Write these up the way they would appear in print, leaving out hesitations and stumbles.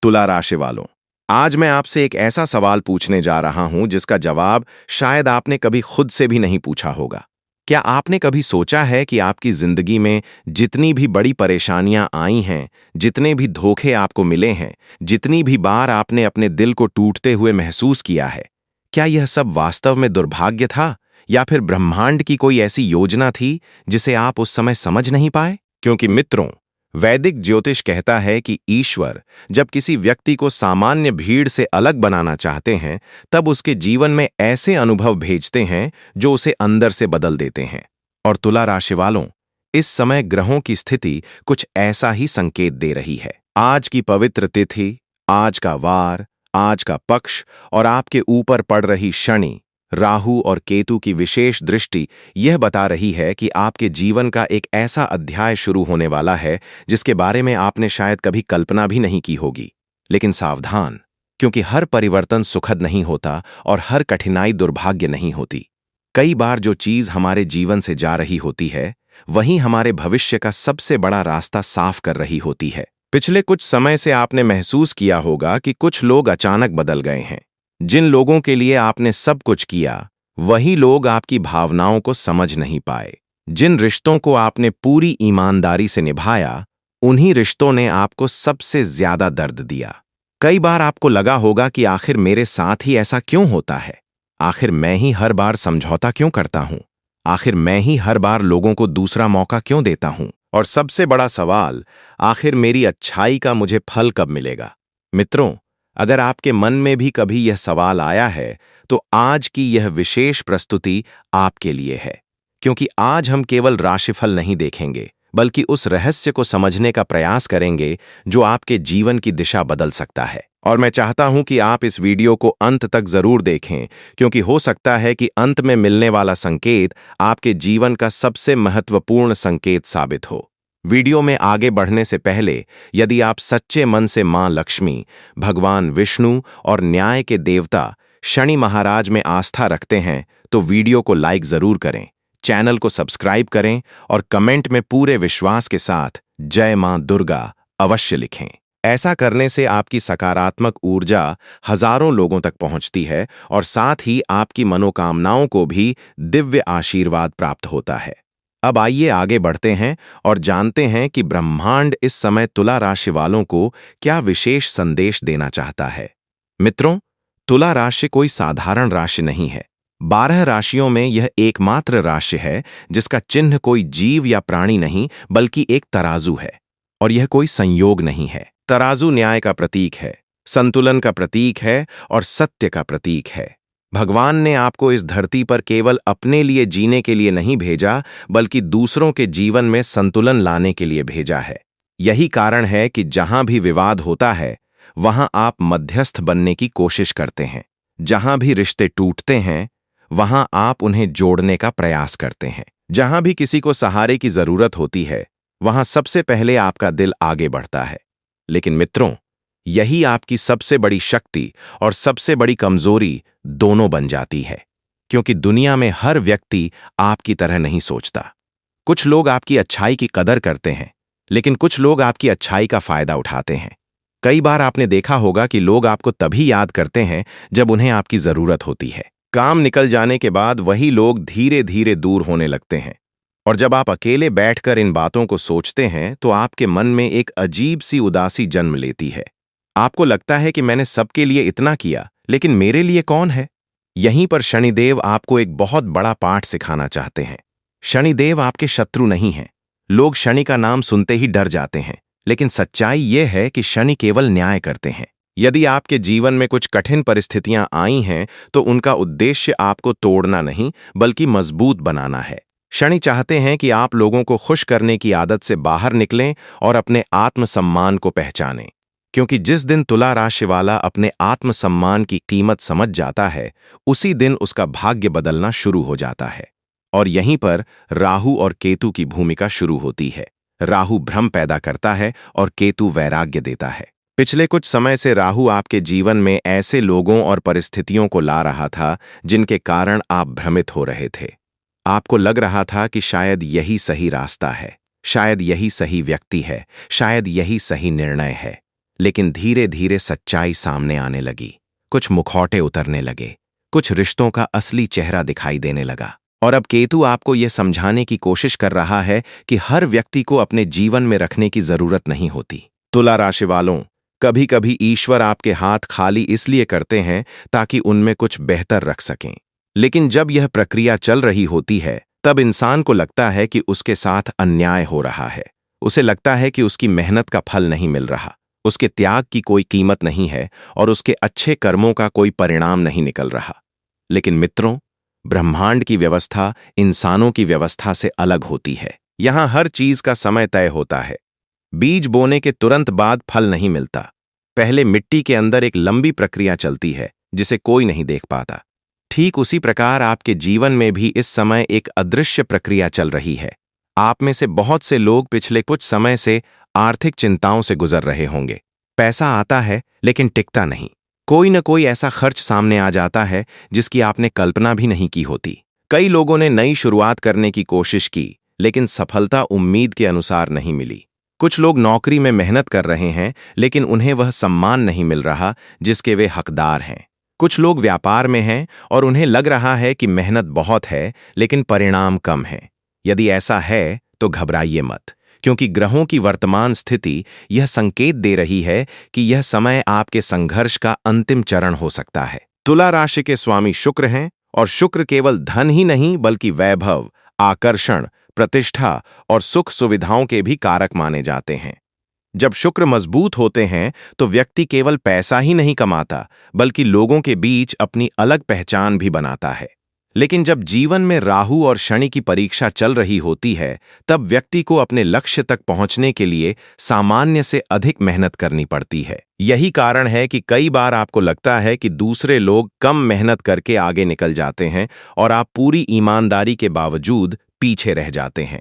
तुला राशि वालों, आज मैं आपसे एक ऐसा सवाल पूछने जा रहा हूं जिसका जवाब शायद आपने कभी खुद से भी नहीं पूछा होगा। क्या आपने कभी सोचा है कि आपकी जिंदगी में जितनी भी बड़ी परेशानियां आई हैं, जितने भी धोखे आपको मिले हैं, जितनी भी बार आपने अपने दिल को टूटते हुए महसूस किया है, क्या यह सब वास्तव में दुर्भाग्य था या फिर ब्रह्मांड की कोई ऐसी योजना थी जिसे आप उस समय समझ नहीं पाए? क्योंकि मित्रों, वैदिक ज्योतिष कहता है कि ईश्वर जब किसी व्यक्ति को सामान्य भीड़ से अलग बनाना चाहते हैं, तब उसके जीवन में ऐसे अनुभव भेजते हैं जो उसे अंदर से बदल देते हैं। और तुला राशि वालों, इस समय ग्रहों की स्थिति कुछ ऐसा ही संकेत दे रही है। आज की पवित्र तिथि, आज का वार, आज का पक्ष और आपके ऊपर पड़ रही शनि, राहु और केतु की विशेष दृष्टि यह बता रही है कि आपके जीवन का एक ऐसा अध्याय शुरू होने वाला है जिसके बारे में आपने शायद कभी कल्पना भी नहीं की होगी। लेकिन सावधान, क्योंकि हर परिवर्तन सुखद नहीं होता और हर कठिनाई दुर्भाग्य नहीं होती। कई बार जो चीज हमारे जीवन से जा रही होती है, वही हमारे भविष्य का सबसे बड़ा रास्ता साफ कर रही होती है। पिछले कुछ समय से आपने महसूस किया होगा कि कुछ लोग अचानक बदल गए हैं। जिन लोगों के लिए आपने सब कुछ किया, वही लोग आपकी भावनाओं को समझ नहीं पाए। जिन रिश्तों को आपने पूरी ईमानदारी से निभाया, उन्हीं रिश्तों ने आपको सबसे ज्यादा दर्द दिया। कई बार आपको लगा होगा कि आखिर मेरे साथ ही ऐसा क्यों होता है? आखिर मैं ही हर बार समझौता क्यों करता हूं? आखिर मैं ही हर बार लोगों को दूसरा मौका क्यों देता हूं? और सबसे बड़ा सवाल, आखिर मेरी अच्छाई का मुझे फल कब मिलेगा? मित्रों, अगर आपके मन में भी कभी यह सवाल आया है, तो आज की यह विशेष प्रस्तुति आपके लिए है। क्योंकि आज हम केवल राशिफल नहीं देखेंगे, बल्कि उस रहस्य को समझने का प्रयास करेंगे जो आपके जीवन की दिशा बदल सकता है। और मैं चाहता हूं कि आप इस वीडियो को अंत तक जरूर देखें, क्योंकि हो सकता है कि अंत में मिलने वाला संकेत आपके जीवन का सबसे महत्वपूर्ण संकेत साबित हो। वीडियो में आगे बढ़ने से पहले, यदि आप सच्चे मन से मां लक्ष्मी, भगवान विष्णु और न्याय के देवता शनि महाराज में आस्था रखते हैं, तो वीडियो को लाइक जरूर करें, चैनल को सब्सक्राइब करें और कमेंट में पूरे विश्वास के साथ जय मां दुर्गा अवश्य लिखें। ऐसा करने से आपकी सकारात्मक ऊर्जा हजारों लोगों तक पहुंचती है और साथ ही आपकी मनोकामनाओं को भी दिव्य आशीर्वाद प्राप्त होता है। अब आइए आगे बढ़ते हैं और जानते हैं कि ब्रह्मांड इस समय तुला राशि वालों को क्या विशेष संदेश देना चाहता है। मित्रों, तुला राशि कोई साधारण राशि नहीं है। 12 राशियों में यह एकमात्र राशि है जिसका चिन्ह कोई जीव या प्राणी नहीं, बल्कि एक तराजू है। और यह कोई संयोग नहीं है। तराजू न्याय का प्रतीक है, संतुलन का प्रतीक है और सत्य का प्रतीक है। भगवान ने आपको इस धरती पर केवल अपने लिए जीने के लिए नहीं भेजा, बल्कि दूसरों के जीवन में संतुलन लाने के लिए भेजा है। यही कारण है कि जहां भी विवाद होता है, वहां आप मध्यस्थ बनने की कोशिश करते हैं। जहां भी रिश्ते टूटते हैं, वहां आप उन्हें जोड़ने का प्रयास करते हैं। जहां भी किसी को सहारे की जरूरत होती है, वहां सबसे पहले आपका दिल आगे बढ़ता है। लेकिन मित्रों, यही आपकी सबसे बड़ी शक्ति और सबसे बड़ी कमजोरी दोनों बन जाती है, क्योंकि दुनिया में हर व्यक्ति आपकी तरह नहीं सोचता। कुछ लोग आपकी अच्छाई की कदर करते हैं, लेकिन कुछ लोग आपकी अच्छाई का फायदा उठाते हैं। कई बार आपने देखा होगा कि लोग आपको तभी याद करते हैं जब उन्हें आपकी जरूरत होती है। काम निकल जाने के बाद वही लोग धीरे धीरे दूर होने लगते हैं। और जब आप अकेले बैठकर इन बातों को सोचते हैं, तो आपके मन में एक अजीब सी उदासी जन्म लेती है। आपको लगता है कि मैंने सबके लिए इतना किया, लेकिन मेरे लिए कौन है? यहीं पर शनिदेव आपको एक बहुत बड़ा पाठ सिखाना चाहते हैं। शनिदेव आपके शत्रु नहीं हैं। लोग शनि का नाम सुनते ही डर जाते हैं, लेकिन सच्चाई यह है कि शनि केवल न्याय करते हैं। यदि आपके जीवन में कुछ कठिन परिस्थितियां आई हैं, तो उनका उद्देश्य आपको तोड़ना नहीं, बल्कि मजबूत बनाना है। शनि चाहते हैं कि आप लोगों को खुश करने की आदत से बाहर निकलें और अपने आत्मसम्मान को पहचानें। क्योंकि जिस दिन तुला राशि वाला अपने आत्मसम्मान की कीमत समझ जाता है, उसी दिन उसका भाग्य बदलना शुरू हो जाता है। और यहीं पर राहु और केतु की भूमिका शुरू होती है। राहु भ्रम पैदा करता है और केतु वैराग्य देता है। पिछले कुछ समय से राहु आपके जीवन में ऐसे लोगों और परिस्थितियों को ला रहा था जिनके कारण आप भ्रमित हो रहे थे। आपको लग रहा था कि शायद यही सही रास्ता है, शायद यही सही व्यक्ति है, शायद यही सही निर्णय है। लेकिन धीरे धीरे सच्चाई सामने आने लगी। कुछ मुखौटे उतरने लगे, कुछ रिश्तों का असली चेहरा दिखाई देने लगा। और अब केतु आपको यह समझाने की कोशिश कर रहा है कि हर व्यक्ति को अपने जीवन में रखने की जरूरत नहीं होती। तुला राशि वालों, कभी कभी ईश्वर आपके हाथ खाली इसलिए करते हैं ताकि उनमें कुछ बेहतर रख सकें। लेकिन जब यह प्रक्रिया चल रही होती है, तब इंसान को लगता है कि उसके साथ अन्याय हो रहा है। उसे लगता है कि उसकी मेहनत का फल नहीं मिल रहा, उसके त्याग की कोई कीमत नहीं है और उसके अच्छे कर्मों का कोई परिणाम नहीं निकल रहा। लेकिन मित्रों, ब्रह्मांड की व्यवस्था इंसानों की व्यवस्था से अलग होती है। यहां हर चीज का समय तय होता है। बीज बोने के तुरंत बाद फल नहीं मिलता। पहले मिट्टी के अंदर एक लंबी प्रक्रिया चलती है जिसे कोई नहीं देख पाता। ठीक उसी प्रकार आपके जीवन में भी इस समय एक अदृश्य प्रक्रिया चल रही है। आप में से बहुत से लोग पिछले कुछ समय से आर्थिक चिंताओं से गुजर रहे होंगे। पैसा आता है लेकिन टिकता नहीं। कोई न कोई ऐसा खर्च सामने आ जाता है जिसकी आपने कल्पना भी नहीं की होती। कई लोगों ने नई शुरुआत करने की कोशिश की, लेकिन सफलता उम्मीद के अनुसार नहीं मिली। कुछ लोग नौकरी में मेहनत कर रहे हैं, लेकिन उन्हें वह सम्मान नहीं मिल रहा जिसके वे हकदार हैं। कुछ लोग व्यापार में हैं और उन्हें लग रहा है कि मेहनत बहुत है, लेकिन परिणाम कम है। यदि ऐसा है तो घबराइए मत, क्योंकि ग्रहों की वर्तमान स्थिति यह संकेत दे रही है कि यह समय आपके संघर्ष का अंतिम चरण हो सकता है। तुला राशि के स्वामी शुक्र हैं और शुक्र केवल धन ही नहीं बल्कि वैभव, आकर्षण, प्रतिष्ठा और सुख सुविधाओं के भी कारक माने जाते हैं। जब शुक्र मजबूत होते हैं तो व्यक्ति केवल पैसा ही नहीं कमाता बल्कि लोगों के बीच अपनी अलग पहचान भी बनाता है। लेकिन जब जीवन में राहु और शनि की परीक्षा चल रही होती है, तब व्यक्ति को अपने लक्ष्य तक पहुंचने के लिए सामान्य से अधिक मेहनत करनी पड़ती है। यही कारण है कि कई बार आपको लगता है कि दूसरे लोग कम मेहनत करके आगे निकल जाते हैं और आप पूरी ईमानदारी के बावजूद पीछे रह जाते हैं।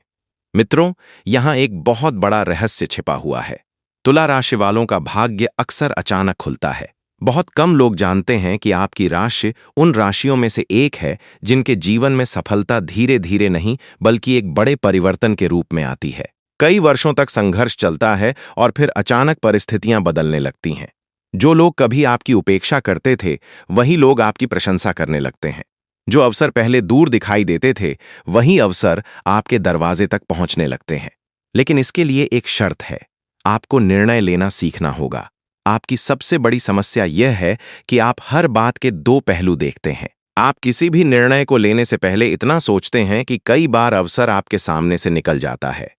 मित्रों, यहां एक बहुत बड़ा रहस्य छिपा हुआ है। तुला राशि वालों का भाग्य अक्सर अचानक खुलता है। बहुत कम लोग जानते हैं कि आपकी राशि उन राशियों में से एक है जिनके जीवन में सफलता धीरे धीरे नहीं बल्कि एक बड़े परिवर्तन के रूप में आती है। कई वर्षों तक संघर्ष चलता है और फिर अचानक परिस्थितियां बदलने लगती हैं। जो लोग कभी आपकी उपेक्षा करते थे, वही लोग आपकी प्रशंसा करने लगते हैं। जो अवसर पहले दूर दिखाई देते थे, वही अवसर आपके दरवाजे तक पहुंचने लगते हैं। लेकिन इसके लिए एक शर्त है, आपको निर्णय लेना सीखना होगा। आपकी सबसे बड़ी समस्या यह है कि आप हर बात के दो पहलू देखते हैं। आप किसी भी निर्णय को लेने से पहले इतना सोचते हैं कि कई बार अवसर आपके सामने से निकल जाता है।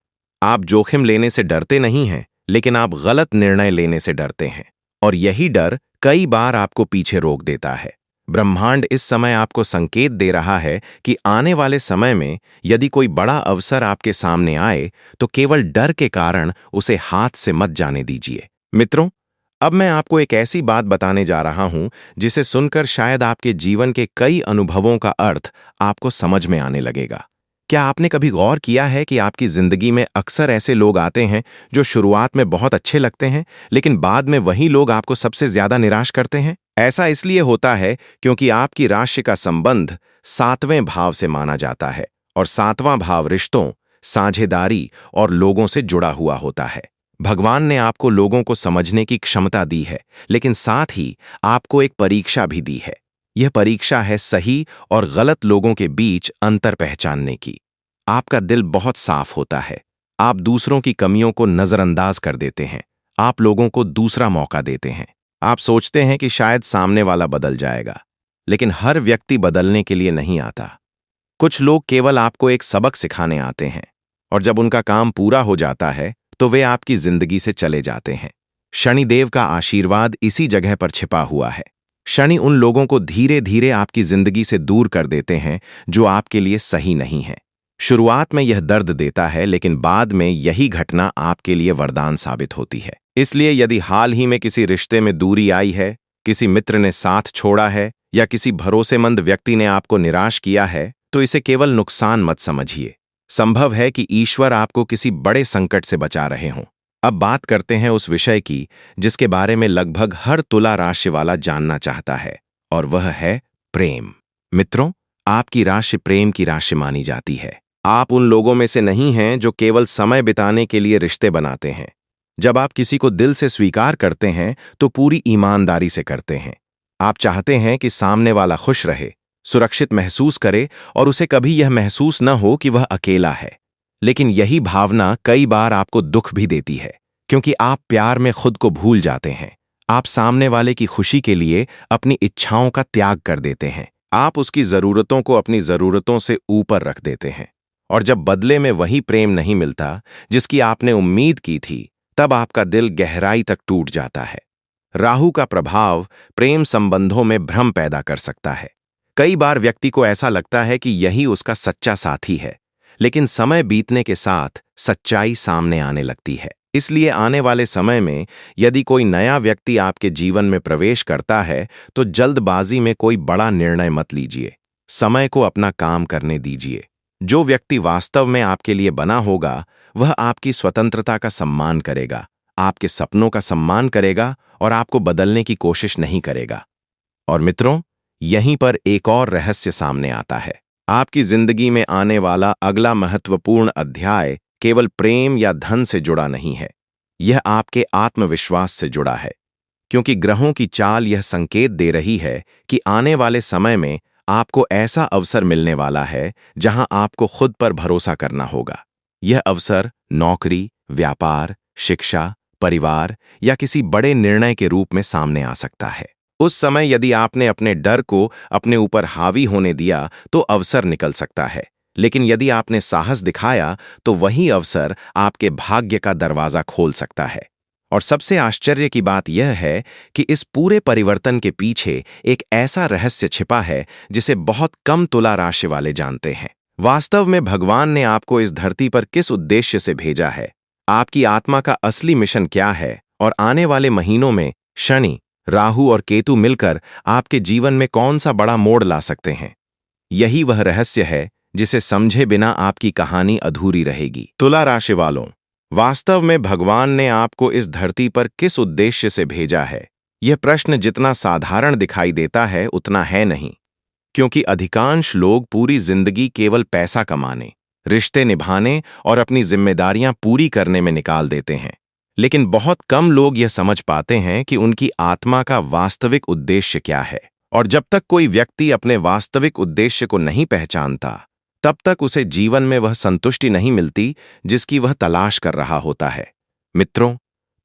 आप जोखिम लेने से डरते नहीं हैं, लेकिन आप गलत निर्णय लेने से डरते हैं, और यही डर कई बार आपको पीछे रोक देता है। ब्रह्मांड इस समय आपको संकेत दे रहा है कि आने वाले समय में यदि कोई बड़ा अवसर आपके सामने आए, तो केवल डर के कारण उसे हाथ से मत जाने दीजिए। मित्रों, अब मैं आपको एक ऐसी बात बताने जा रहा हूं जिसे सुनकर शायद आपके जीवन के कई अनुभवों का अर्थ आपको समझ में आने लगेगा। क्या आपने कभी गौर किया है कि आपकी जिंदगी में अक्सर ऐसे लोग आते हैं जो शुरुआत में बहुत अच्छे लगते हैं, लेकिन बाद में वही लोग आपको सबसे ज्यादा निराश करते हैं? ऐसा इसलिए होता है क्योंकि आपकी राशि का संबंध 7वें भाव से माना जाता है, और 7वां भाव रिश्तों, साझेदारी और लोगों से जुड़ा हुआ होता है। भगवान ने आपको लोगों को समझने की क्षमता दी है, लेकिन साथ ही आपको एक परीक्षा भी दी है। यह परीक्षा है सही और गलत लोगों के बीच अंतर पहचानने की। आपका दिल बहुत साफ होता है। आप दूसरों की कमियों को नजरअंदाज कर देते हैं। आप लोगों को दूसरा मौका देते हैं। आप सोचते हैं कि शायद सामने वाला बदल जाएगा, लेकिन हर व्यक्ति बदलने के लिए नहीं आता। कुछ लोग केवल आपको एक सबक सिखाने आते हैं, और जब उनका काम पूरा हो जाता है तो वे आपकी जिंदगी से चले जाते हैं। शनिदेव का आशीर्वाद इसी जगह पर छिपा हुआ है। शनि उन लोगों को धीरे धीरे आपकी जिंदगी से दूर कर देते हैं जो आपके लिए सही नहीं है। शुरुआत में यह दर्द देता है, लेकिन बाद में यही घटना आपके लिए वरदान साबित होती है। इसलिए यदि हाल ही में किसी रिश्ते में दूरी आई है, किसी मित्र ने साथ छोड़ा है, या किसी भरोसेमंद व्यक्ति ने आपको निराश किया है, तो इसे केवल नुकसान मत समझिए। संभव है कि ईश्वर आपको किसी बड़े संकट से बचा रहे हों। अब बात करते हैं उस विषय की जिसके बारे में लगभग हर तुला राशि वाला जानना चाहता है, और वह है प्रेम। मित्रों, आपकी राशि प्रेम की राशि मानी जाती है। आप उन लोगों में से नहीं हैं जो केवल समय बिताने के लिए रिश्ते बनाते हैं। जब आप किसी को दिल से स्वीकार करते हैं तो पूरी ईमानदारी से करते हैं। आप चाहते हैं कि सामने वाला खुश रहे, सुरक्षित महसूस करे और उसे कभी यह महसूस न हो कि वह अकेला है। लेकिन यही भावना कई बार आपको दुख भी देती है, क्योंकि आप प्यार में खुद को भूल जाते हैं। आप सामने वाले की खुशी के लिए अपनी इच्छाओं का त्याग कर देते हैं। आप उसकी जरूरतों को अपनी जरूरतों से ऊपर रख देते हैं। और जब बदले में वही प्रेम नहीं मिलता जिसकी आपने उम्मीद की थी, तब आपका दिल गहराई तक टूट जाता है। राहु का प्रभाव प्रेम संबंधों में भ्रम पैदा कर सकता है। कई बार व्यक्ति को ऐसा लगता है कि यही उसका सच्चा साथी है, लेकिन समय बीतने के साथ सच्चाई सामने आने लगती है। इसलिए आने वाले समय में यदि कोई नया व्यक्ति आपके जीवन में प्रवेश करता है तो जल्दबाजी में कोई बड़ा निर्णय मत लीजिए। समय को अपना काम करने दीजिए। जो व्यक्ति वास्तव में आपके लिए बना होगा वह आपकी स्वतंत्रता का सम्मान करेगा, आपके सपनों का सम्मान करेगा और आपको बदलने की कोशिश नहीं करेगा। और मित्रों, यहीं पर एक और रहस्य सामने आता है। आपकी जिंदगी में आने वाला अगला महत्वपूर्ण अध्याय केवल प्रेम या धन से जुड़ा नहीं है, यह आपके आत्मविश्वास से जुड़ा है। क्योंकि ग्रहों की चाल यह संकेत दे रही है कि आने वाले समय में आपको ऐसा अवसर मिलने वाला है जहां आपको खुद पर भरोसा करना होगा। यह अवसर नौकरी, व्यापार, शिक्षा, परिवार या किसी बड़े निर्णय के रूप में सामने आ सकता है। उस समय यदि आपने अपने डर को अपने ऊपर हावी होने दिया तो अवसर निकल सकता है, लेकिन यदि आपने साहस दिखाया तो वही अवसर आपके भाग्य का दरवाजा खोल सकता है। और सबसे आश्चर्य की बात यह है कि इस पूरे परिवर्तन के पीछे एक ऐसा रहस्य छिपा है जिसे बहुत कम तुला राशि वाले जानते हैं। वास्तव में भगवान ने आपको इस धरती पर किस उद्देश्य से भेजा है, आपकी आत्मा का असली मिशन क्या है और आने वाले महीनों में शनि, राहु और केतु मिलकर आपके जीवन में कौन सा बड़ा मोड़ ला सकते हैं। यही वह रहस्य है जिसे समझे बिना आपकी कहानी अधूरी रहेगी। तुला राशि वालों, वास्तव में भगवान ने आपको इस धरती पर किस उद्देश्य से भेजा है, यह प्रश्न जितना साधारण दिखाई देता है उतना है नहीं। क्योंकि अधिकांश लोग पूरी जिंदगी केवल पैसा कमाने, रिश्ते निभाने और अपनी जिम्मेदारियां पूरी करने में निकाल देते हैं। लेकिन बहुत कम लोग यह समझ पाते हैं कि उनकी आत्मा का वास्तविक उद्देश्य क्या है। और जब तक कोई व्यक्ति अपने वास्तविक उद्देश्य को नहीं पहचानता, तब तक उसे जीवन में वह संतुष्टि नहीं मिलती जिसकी वह तलाश कर रहा होता है। मित्रों,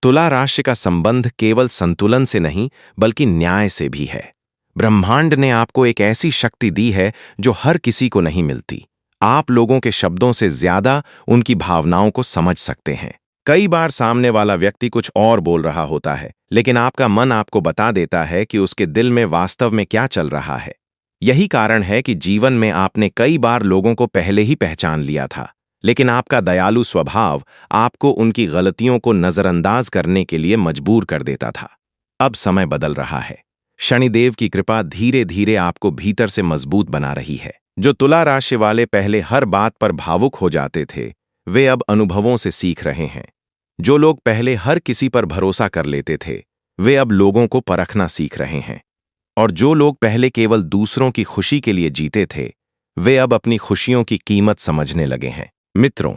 तुला राशि का संबंध केवल संतुलन से नहीं बल्कि न्याय से भी है। ब्रह्मांड ने आपको एक ऐसी शक्ति दी है जो हर किसी को नहीं मिलती। आप लोगों के शब्दों से ज्यादा उनकी भावनाओं को समझ सकते हैं। कई बार सामने वाला व्यक्ति कुछ और बोल रहा होता है, लेकिन आपका मन आपको बता देता है कि उसके दिल में वास्तव में क्या चल रहा है। यही कारण है कि जीवन में आपने कई बार लोगों को पहले ही पहचान लिया था, लेकिन आपका दयालु स्वभाव आपको उनकी गलतियों को नजरअंदाज करने के लिए मजबूर कर देता था। अब समय बदल रहा है। शनिदेव की कृपा धीरे धीरे आपको भीतर से मजबूत बना रही है। जो तुला राशि वाले पहले हर बात पर भावुक हो जाते थे, वे अब अनुभवों से सीख रहे हैं। जो लोग पहले हर किसी पर भरोसा कर लेते थे, वे अब लोगों को परखना सीख रहे हैं। और जो लोग पहले केवल दूसरों की खुशी के लिए जीते थे, वे अब अपनी खुशियों की कीमत समझने लगे हैं। मित्रों,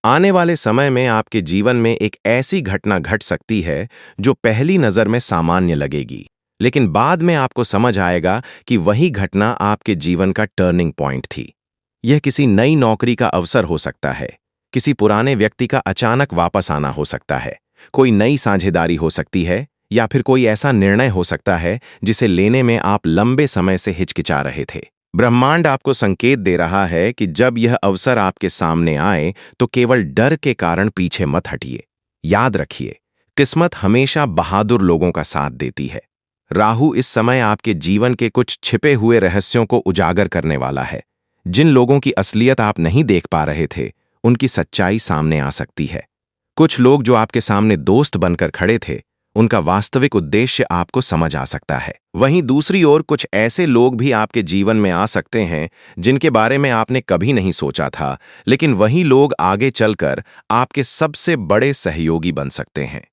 आने वाले समय में आपके जीवन में एक ऐसी घटना घट सकती है जो पहली नजर में सामान्य लगेगी, लेकिन बाद में आपको समझ आएगा कि वही घटना आपके जीवन का टर्निंग पॉइंट थी। यह किसी नई नौकरी का अवसर हो सकता है, किसी पुराने व्यक्ति का अचानक वापस आना हो सकता है, कोई नई साझेदारी हो सकती है, या फिर कोई ऐसा निर्णय हो सकता है जिसे लेने में आप लंबे समय से हिचकिचा रहे थे। ब्रह्मांड आपको संकेत दे रहा है कि जब यह अवसर आपके सामने आए तो केवल डर के कारण पीछे मत हटिए। याद रखिए, किस्मत हमेशा बहादुर लोगों का साथ देती है। राहु इस समय आपके जीवन के कुछ छिपे हुए रहस्यों को उजागर करने वाला है। जिन लोगों की असलियत आप नहीं देख पा रहे थे, उनकी सच्चाई सामने आ सकती है। कुछ लोग जो आपके सामने दोस्त बनकर खड़े थे, उनका वास्तविक उद्देश्य आपको समझ आ सकता है। वहीं दूसरी ओर कुछ ऐसे लोग भी आपके जीवन में आ सकते हैं जिनके बारे में आपने कभी नहीं सोचा था, लेकिन वही लोग आगे चलकर आपके सबसे बड़े सहयोगी बन सकते हैं।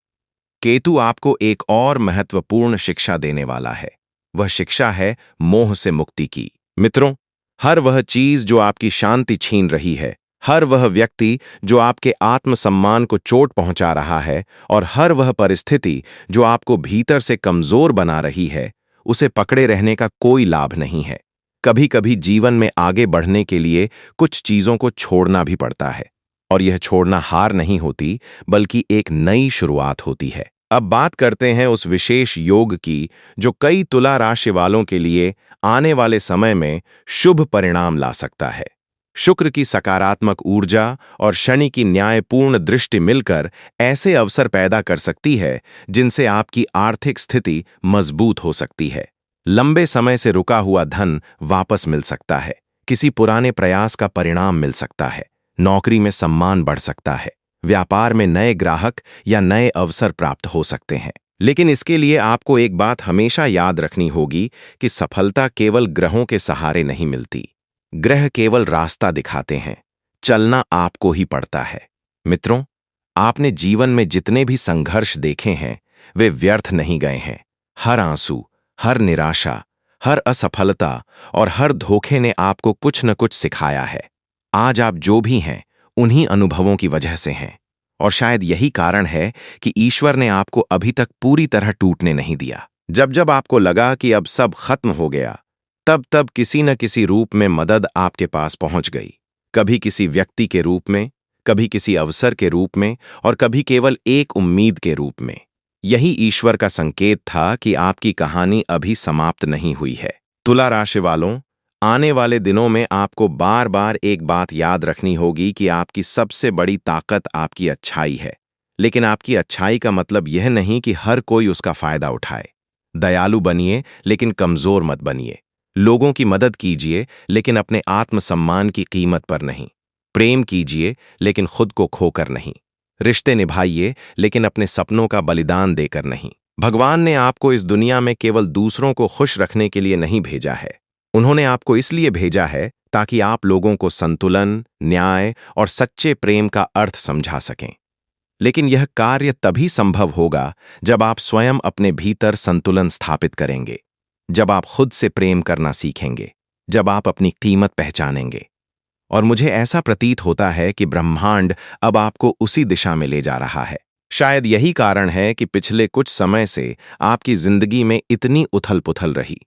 केतु आपको एक और महत्वपूर्ण शिक्षा देने वाला है। वह शिक्षा है मोह से मुक्ति की। मित्रों, हर वह चीज जो आपकी शांति छीन रही है, हर वह व्यक्ति जो आपके आत्मसम्मान को चोट पहुंचा रहा है और हर वह परिस्थिति जो आपको भीतर से कमजोर बना रही है, उसे पकड़े रहने का कोई लाभ नहीं है। कभी कभी जीवन में आगे बढ़ने के लिए कुछ चीजों को छोड़ना भी पड़ता है, और यह छोड़ना हार नहीं होती, बल्कि एक नई शुरुआत होती है। अब बात करते हैं उस विशेष योग की जो कई तुला राशि वालों के लिए आने वाले समय में शुभ परिणाम ला सकता है। शुक्र की सकारात्मक ऊर्जा और शनि की न्यायपूर्ण दृष्टि मिलकर ऐसे अवसर पैदा कर सकती है जिनसे आपकी आर्थिक स्थिति मजबूत हो सकती है। लंबे समय से रुका हुआ धन वापस मिल सकता है, किसी पुराने प्रयास का परिणाम मिल सकता है, नौकरी में सम्मान बढ़ सकता है, व्यापार में नए ग्राहक या नए अवसर प्राप्त हो सकते हैं। लेकिन इसके लिए आपको एक बात हमेशा याद रखनी होगी कि सफलता केवल ग्रहों के सहारे नहीं मिलती। ग्रह केवल रास्ता दिखाते हैं, चलना आपको ही पड़ता है। मित्रों, आपने जीवन में जितने भी संघर्ष देखे हैं वे व्यर्थ नहीं गए हैं। हर आंसू, हर निराशा, हर असफलता और हर धोखे ने आपको कुछ न कुछ सिखाया है। आज आप जो भी हैं उन्हीं अनुभवों की वजह से हैं, और शायद यही कारण है कि ईश्वर ने आपको अभी तक पूरी तरह टूटने नहीं दिया। जब जब आपको लगा कि अब सब खत्म हो गया, तब तब किसी न किसी रूप में मदद आपके पास पहुंच गई। कभी किसी व्यक्ति के रूप में, कभी किसी अवसर के रूप में, और कभी केवल एक उम्मीद के रूप में। यही ईश्वर का संकेत था कि आपकी कहानी अभी समाप्त नहीं हुई है। तुला राशि वालों, आने वाले दिनों में आपको बार बार एक बात याद रखनी होगी कि आपकी सबसे बड़ी ताकत आपकी अच्छाई है। लेकिन आपकी अच्छाई का मतलब यह नहीं कि हर कोई उसका फायदा उठाए। दयालु बनिए, लेकिन कमजोर मत बनिए। लोगों की मदद कीजिए, लेकिन अपने आत्मसम्मान की कीमत पर नहीं। प्रेम कीजिए, लेकिन खुद को खोकर नहीं। रिश्ते निभाइए, लेकिन अपने सपनों का बलिदान देकर नहीं। भगवान ने आपको इस दुनिया में केवल दूसरों को खुश रखने के लिए नहीं भेजा है। उन्होंने आपको इसलिए भेजा है ताकि आप लोगों को संतुलन, न्याय और सच्चे प्रेम का अर्थ समझा सकें। लेकिन यह कार्य तभी संभव होगा जब आप स्वयं अपने भीतर संतुलन स्थापित करेंगे, जब आप खुद से प्रेम करना सीखेंगे, जब आप अपनी कीमत पहचानेंगे। और मुझे ऐसा प्रतीत होता है कि ब्रह्मांड अब आपको उसी दिशा में ले जा रहा है। शायद यही कारण है कि पिछले कुछ समय से आपकी जिंदगी में इतनी उथल-पुथल रही,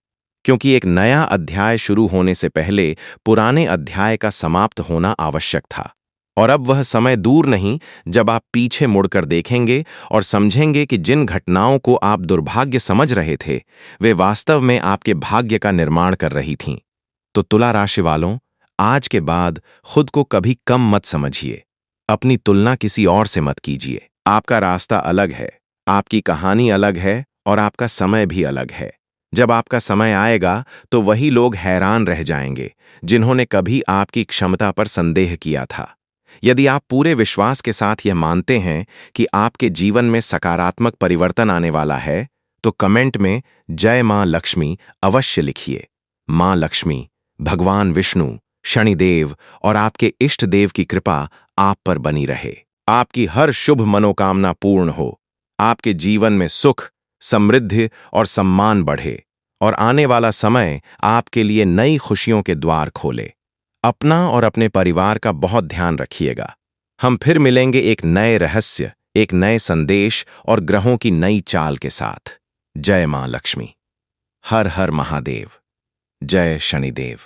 क्योंकि एक नया अध्याय शुरू होने से पहले पुराने अध्याय का समाप्त होना आवश्यक था। और अब वह समय दूर नहीं जब आप पीछे मुड़कर देखेंगे और समझेंगे कि जिन घटनाओं को आप दुर्भाग्य समझ रहे थे, वे वास्तव में आपके भाग्य का निर्माण कर रही थीं। तो तुला राशि वालों, आज के बाद खुद को कभी कम मत समझिए। अपनी तुलना किसी और से मत कीजिए। आपका रास्ता अलग है, आपकी कहानी अलग है, और आपका समय भी अलग है। जब आपका समय आएगा तो वही लोग हैरान रह जाएंगे जिन्होंने कभी आपकी क्षमता पर संदेह किया था। यदि आप पूरे विश्वास के साथ यह मानते हैं कि आपके जीवन में सकारात्मक परिवर्तन आने वाला है, तो कमेंट में जय मां लक्ष्मी अवश्य लिखिए। मां लक्ष्मी, भगवान विष्णु, शनिदेव और आपके इष्ट देव की कृपा आप पर बनी रहे। आपकी हर शुभ मनोकामना पूर्ण हो। आपके जीवन में सुख, समृद्धि और सम्मान बढ़े, और आने वाला समय आपके लिए नई खुशियों के द्वार खोले। अपना और अपने परिवार का बहुत ध्यान रखिएगा। हम फिर मिलेंगे एक नए रहस्य, एक नए संदेश और ग्रहों की नई चाल के साथ। जय मां लक्ष्मी। हर हर महादेव। जय शनिदेव।